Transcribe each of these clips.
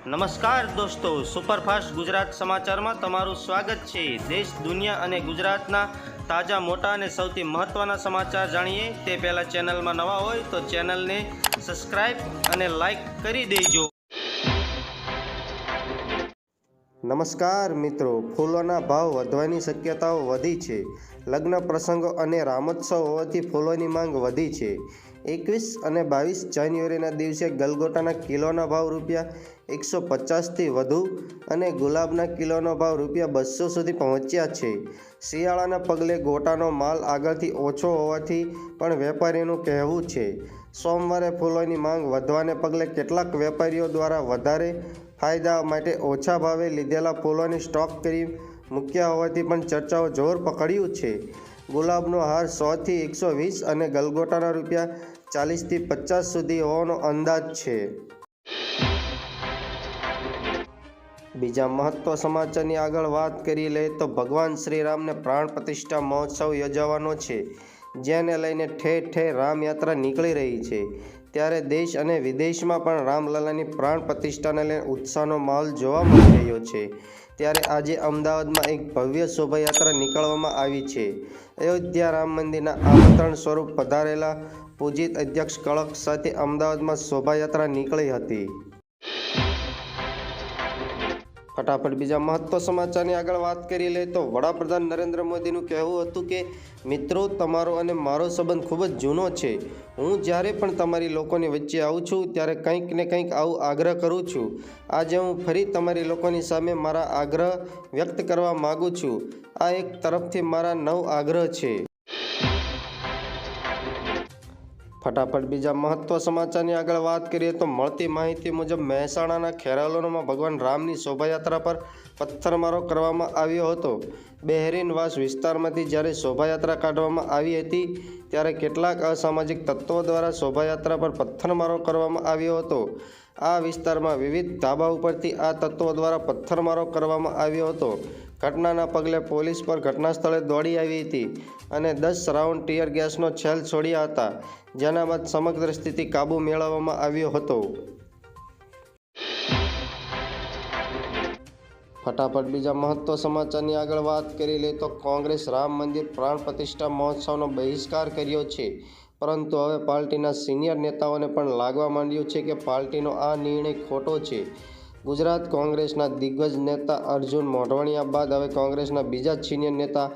નમસ્કાર દોસ્તો, સુપરફાસ્ટ ગુજરાત સમાચારમાં તમારું સ્વાગત છે। દેશ, દુનિયા અને ગુજરાતના તાજા, મોટા અને સૌથી મહત્ત્વના સમાચાર જાણીએ તે પહેલાં ચેનલમાં નવા હોય તો ચેનલને સબસ્ક્રાઈબ અને લાઈક કરી દેજો। નમસ્કાર મિત્રો, ફૂલોના ભાવ વધવાની શક્યતાઓ વધી છે। લગ્ન પ્રસંગો અને રામોત્સવ હોવાથી ફૂલોની માંગ વધી છે। 21 અને 22 જાન્યુઆરીના દિવસે ગલગોટાના કિલોના ભાવ ₹150થી વધુ અને ગુલાબના કિલોનો ભાવ ₹200 સુધી પહોંચ્યા છે। શિયાળાના પગલે ગોટાનો માલ આગળથી ઓછો હોવાથી પણ વેપારીઓનું કહેવું છે। સોમવારે ફૂલોની માંગ વધવાને પગલે કેટલાક વેપારીઓ દ્વારા વધારે ફાયદા માટે ઓછા ભાવે લીધેલા ફૂલોની સ્ટોક કરી મૂક્યા હોવાથી પણ ચર્ચાઓ જોર પકડ્યું છે। ગુલાબનો હાર 100થી 120 અને ગલગોટાના ₹40થી 50 સુધી હોવાનો અંદાજ છે। બીજા મહત્વ સમાચારની આગળ વાત કરી લઈએ તો ભગવાન શ્રીરામને પ્રાણ પ્રતિષ્ઠા મહોત્સવ યોજવાનો છે, જેને લઈને ઠેર ઠેર રામયાત્રા નીકળી રહી છે। ત્યારે દેશ અને વિદેશમાં પણ રામલલ્લાની પ્રાણ પ્રતિષ્ઠાને લઈને ઉત્સાહનો માહોલ જોવા મળી રહ્યો છે। ત્યારે આજે અમદાવાદમાં એક ભવ્ય શોભાયાત્રા નીકળવામાં આવી છે। અયોધ્યા રામ મંદિરના આમંત્રણ સ્વરૂપ પધારેલા પૂજિત અધ્યક્ષ કળશ સાથે અમદાવાદમાં શોભાયાત્રા નીકળી હતી। ફટાફટ બીજા મહત્વ સમાચારની આગળ વાત કરી લઈએ તો વડાપ્રધાન નરેન્દ્ર મોદીનું કહેવું હતું કે મિત્રો, તમારો અને મારો સંબંધ ખૂબ જ જૂનો છે। હું જ્યારે પણ તમારી લોકોની વચ્ચે આવું છું ત્યારે કંઈક ને કંઈક આવું આગ્રહ કરું છું। આજે હું ફરી તમારી લોકોની સામે મારા આગ્રહ વ્યક્ત કરવા માગું છું। આ એક તરફથી મારા 9 આગ્રહ છે। ફટાફટ બીજા મહત્વ સમાચારની આગળ વાત કરીએ તો મળતી માહિતી મુજબ મહેસાણાના ખેરાલુમાં ભગવાન રામની શોભાયાત્રા પર પથ્થરમારો કરવામાં આવ્યો હતો। બહેરીનવાસ વિસ્તારમાંથી જ્યારે શોભાયાત્રા કાઢવામાં આવી હતી ત્યારે કેટલાક અસામાજિક તત્વો દ્વારા શોભાયાત્રા પર પથ્થરમારો કરવામાં આવ્યો હતો। આ વિસ્તારમાં વિવિધ ધાબા ઉપરથી આ તત્વો દ્વારા પથ્થરમારો કરવામાં આવ્યો હતો। ઘટનાના પગલે પોલીસ પર ઘટના સ્થળે દોડી આવી હતી અને 10 રાઉન્ડ ટીયર ગેસનો છેલ છોડ્યા હતા, જેના બાદ સમગ્ર સ્થિતિ કાબૂ મેળવવામાં આવ્યો હતો। ફટાફટ બીજા મહત્વ સમાચારની આગળ વાત કરી લઈએ તો કોંગ્રેસ રામ મંદિર પ્રાણ પ્રતિષ્ઠા મહોત્સવનો બહિષ્કાર કર્યો છે, પરંતુ હવે પાર્ટીના સિનિયર નેતાઓને પણ લાગવા માંડ્યું છે કે પાર્ટીનો આ નિર્ણય ખોટો છે। ગુજરાત કોંગ્રેસના દિગ્ગજ નેતા અર્જુન મોઢવાણિયા બાદ હવે કોંગ્રેસના બીજા સિનિયર નેતા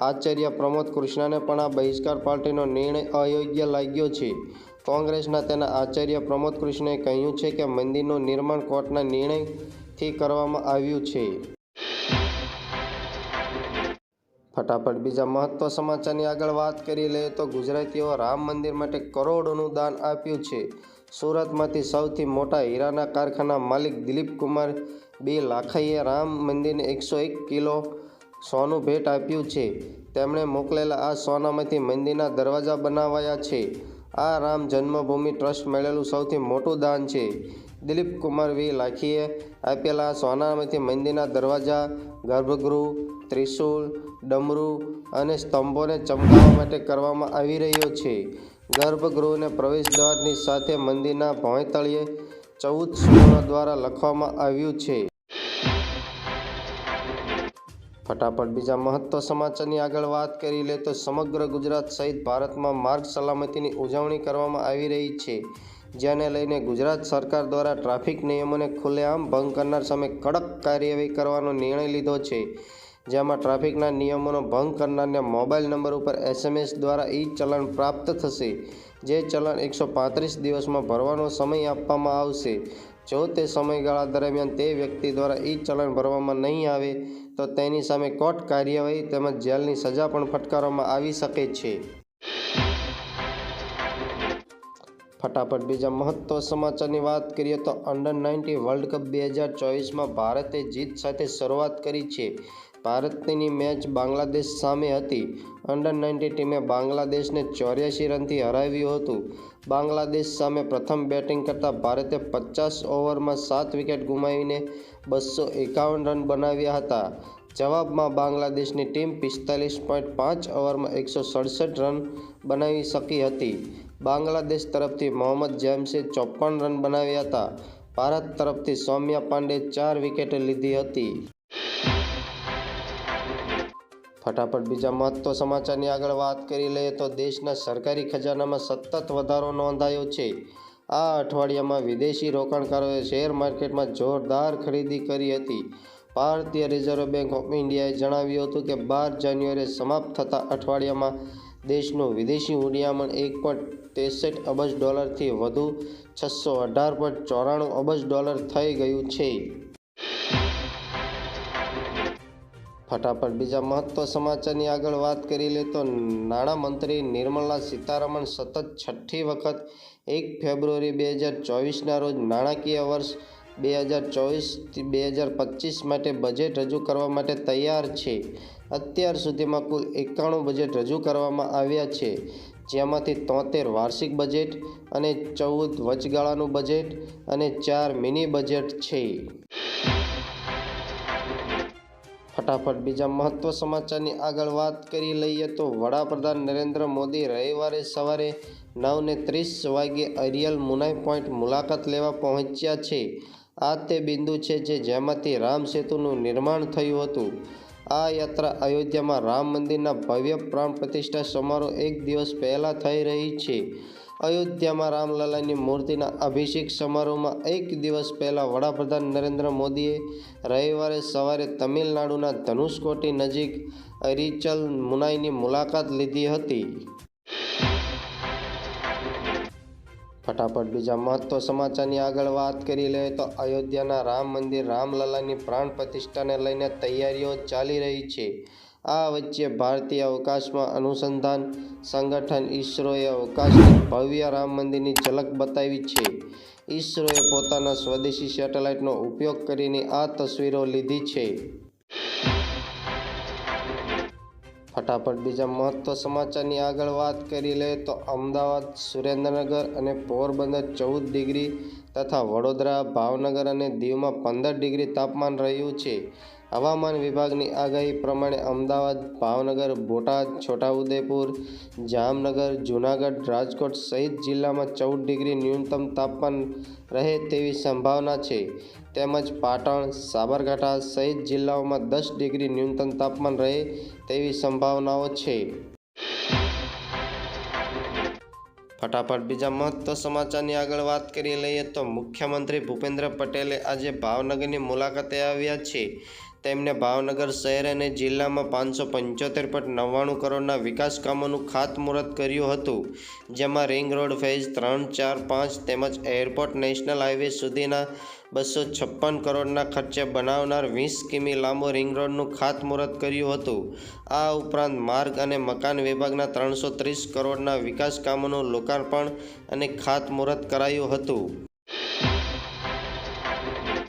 આચાર્ય પ્રમોદ કૃષ્ણને પણ આ બહિષ્કાર પાર્ટીનો નિર્ણય અયોગ્ય લાગ્યો છે। કોંગ્રેસના તેના આચાર્ય પ્રમોદ કૃષ્ણએ કહ્યું છે કે મંદિરનું નિર્માણ કોર્ટના નિર્ણયથી કરવામાં આવ્યું છે। ફટાફટ બીજા મહત્વ સમાચારની આગળ વાત કરી લઈએ તો ગુજરાતીઓ રામ મંદિર માટે કરોડોનું દાન આપ્યું છે। સુરતમાંથી સૌથી મોટા હીરાના કારખાના માલિક દિલીપ કુમાર બી લાખાઈએ રામ મંદિરને 101 કિલો સોનું ભેટ આપ્યું છે। તેમણે મોકલેલા આ સોનામાંથી મંદિરના દરવાજા બનાવાયા છે। આ રામ જન્મભૂમિ ટ્રસ્ટ મળેલું સૌથી મોટું દાન છે। દિલીપ કુમાર વી લાખીએ આપેલા આ સોનામાંથી મંદિરના દરવાજા, ગર્ભગૃહ, ત્રિશૂળ, ડમરૂ અને સ્તંભોને ચમકાવવા માટે કરવામાં આવી રહ્યો છે। ગર્ભગૃહને પ્રવેશદ્વારની સાથે મંદિરના ભોંયતળિયે 14 સુવર્ણ દ્વારા લખવામાં આવ્યું છે। ફટાફટ બીજા મહત્વ સમાચારની આગળ વાત કરી લે તો સમગ્ર ગુજરાત સહિત ભારતમાં માર્ગ સલામતીની ઉજવણી કરવામાં આવી રહી છે, જેને લઈને ગુજરાત સરકાર દ્વારા ટ્રાફિક નિયમોને ખુલ્લેઆમ ભંગ કરનાર સામે કડક કાર્યવાહી કરવાનો નિર્ણય લીધો છે। જેમાં ટ્રાફિકના નિયમોનો ભંગ કરનારને મોબાઈલ નંબર ઉપર SMS દ્વારા ચલણ પ્રાપ્ત થશે, જે ચલણ 135 દિવસમાં ભરવાનો સમય આપવામાં આવશે। જો તે સમયગાળા દરમિયાન તે વ્યક્તિ દ્વારા ચલણ ભરવામાં નહીં આવે તો તેની સામે કોર્ટ કાર્યવાહી તેમજ જેલની સજા પણ ફટકારવામાં આવી શકે છે। ફટાફટ બીજા મહત્વ સમાચારની વાત કરીએ તો અંડર-19 વર્લ્ડ કપ 2024માં ભારતે જીત સાથે શરૂઆત કરી છે। ભારતની મેચ બાંગ્લાદેશ સામે હતી। અંડર-19 ટીમે બાંગ્લાદેશને 84 રનથી હરાવ્યું હતું। બાંગ્લાદેશ સામે પ્રથમ બેટિંગ કરતા ભારતે 50 ઓવરમાં 7 વિકેટ ગુમાવીને 251 રન બનાવ્યા હતા। જવાબમાં બાંગ્લાદેશની ટીમ 45.5 ઓવરમાં 167 રન બનાવી શકી હતી। બાંગ્લાદેશ તરફથી મોહમ્મદ જેમ્સે 54 રન બનાવ્યા હતા। ભારત તરફથી સૌમ્યા પાંડે 4 વિકેટ લીધી હતી। ફટાફટ બીજા મહત્વ સમાચારની આગળ વાત કરી લઈએ તો દેશના સરકારી ખજાનામાં સતત વધારો નોંધાયો છે। આ અઠવાડિયામાં વિદેશી રોકાણકારોએ શેર માર્કેટમાં જોરદાર ખરીદી કરી હતી। ભારતીય રિઝર્વ બેંક ઓફ ઇન્ડિયાએ જણાવ્યું હતું કે 12 જાન્યુઆરીએ સમાપ્ત થતા અઠવાડિયામાં દેશનું વિદેશી હુંડિયામણ $1.63 અબજ થી વધુ $618.94 અબજ થઈ ગયું છે। ફટાફટ બીજા મહત્વ સમાચારની આગળ વાત કરી લે તો નાણામંત્રી નિર્મલા સીતારમણ સતત છઠ્ઠી વખત 1 ફેબ્રુઆરી 2024ના રોજ નાણાકીય વર્ષ 2024-2025 માટે બજેટ રજૂ કરવા માટે તૈયાર છે। અત્યાર સુધીમાં કુલ 91 બજેટ રજૂ કરવામાં આવ્યા છે, જેમાંથી 73 વાર્ષિક બજેટ અને 14 વચગાળાનું બજેટ અને 4 મિની બજેટ છે। ફટાફટ બીજા મહત્વ સમાચારની આગળ વાત કરી લઈએ તો વડાપ્રધાન નરેન્દ્ર મોદી રવિવારે સવારે 9:30 વાગ્યે અરિયલ મુનાઈ પોઈન્ટ મુલાકાત લેવા પહોંચ્યા છે। આ તે બિંદુ છે જેમાંથી રામ સેતુનું નિર્માણ થયું હતું। આ યાત્રા અયોધ્યામાં રામ મંદિરના ભવ્ય પ્રાણ પ્રતિષ્ઠા સમારોહ એક દિવસ પહેલાં થઈ રહી છે। અયોધ્યામાં રામલલ્લાની મૂર્તિના અભિષેક સમારોહમાં એક દિવસ પહેલાં વડાપ્રધાન નરેન્દ્ર મોદીએ રવિવારે સવારે તમિલનાડુના ધનુષકોટી નજીક અરિચલ મુનાઈની મુલાકાત લીધી હતી। ફટાફટ બીજા મહત્વ સમાચારની આગળ વાત કરી લઈએ તો અયોધ્યાના રામ મંદિર રામલલ્લાની પ્રાણ પ્રતિષ્ઠાને લઈને તૈયારીઓ ચાલી રહી છે। આ વચ્ચે ભારતીય અવકાશમાં અનુસંધાન સંગઠન ઇસરોએ અવકાશથી ભવ્ય રામ મંદિરની ઝલક બતાવી છે। ઇસરોએ પોતાના સ્વદેશી સેટેલાઇટનો ઉપયોગ કરીને આ તસવીરો લીધી છે। ફટાફટ બીજા મહત્વ સમાચારની આગળ વાત કરી લઈએ તો અમદાવાદ, સુરેન્દ્રનગર અને પોરબંદર 14 ડિગ્રી તથા વડોદરા, ભાવનગર અને દીવમાં 15 ડિગ્રી તાપમાન રહ્યું છે। હવામાન વિભાગની આગાહી પ્રમાણે અમદાવાદ, ભાવનગર, બોટાદ, છોટાઉદેપુર, જામનગર, જૂનાગઢ, રાજકોટ સહિત જિલ્લામાં 14 ડિગ્રી ન્યૂનતમ તાપમાન રહે તેવી સંભાવના છે, તેમજ પાટણ, સાબરકાંઠા સહિત જિલ્લાઓમાં 10 ડિગ્રી ન્યૂનતમ તાપમાન રહે તેવી સંભાવનાઓ છે। ફટાફટ બીજા મહત્વ સમાચારની આગળ વાત કરી લઈએ તો મુખ્યમંત્રી ભૂપેન્દ્ર પટેલે આજે ભાવનગરની મુલાકાતે આવ્યા છે। તેમણે ભાવનગર શહેર અને જિલ્લામાં 575.99 કરોડના વિકાસ કામોનું ખાતમુહૂર્ત કર્યું હતું, જેમાં રિંગ રોડ ફેઝ 3, 4, 5 તેમજ એરપોર્ટ નેશનલ હાઈવે સુધીના 256 કરોડના ખર્ચે બનાવનાર 20 કિમી લાંબો રિંગ રોડનું ખાતમુહૂર્ત કર્યું હતું। આ ઉપરાંત માર્ગ અને મકાન વિભાગના 330 કરોડના વિકાસ કામોનું લોકાર્પણ અને ખાતમુહૂર્ત કરાયું હતું।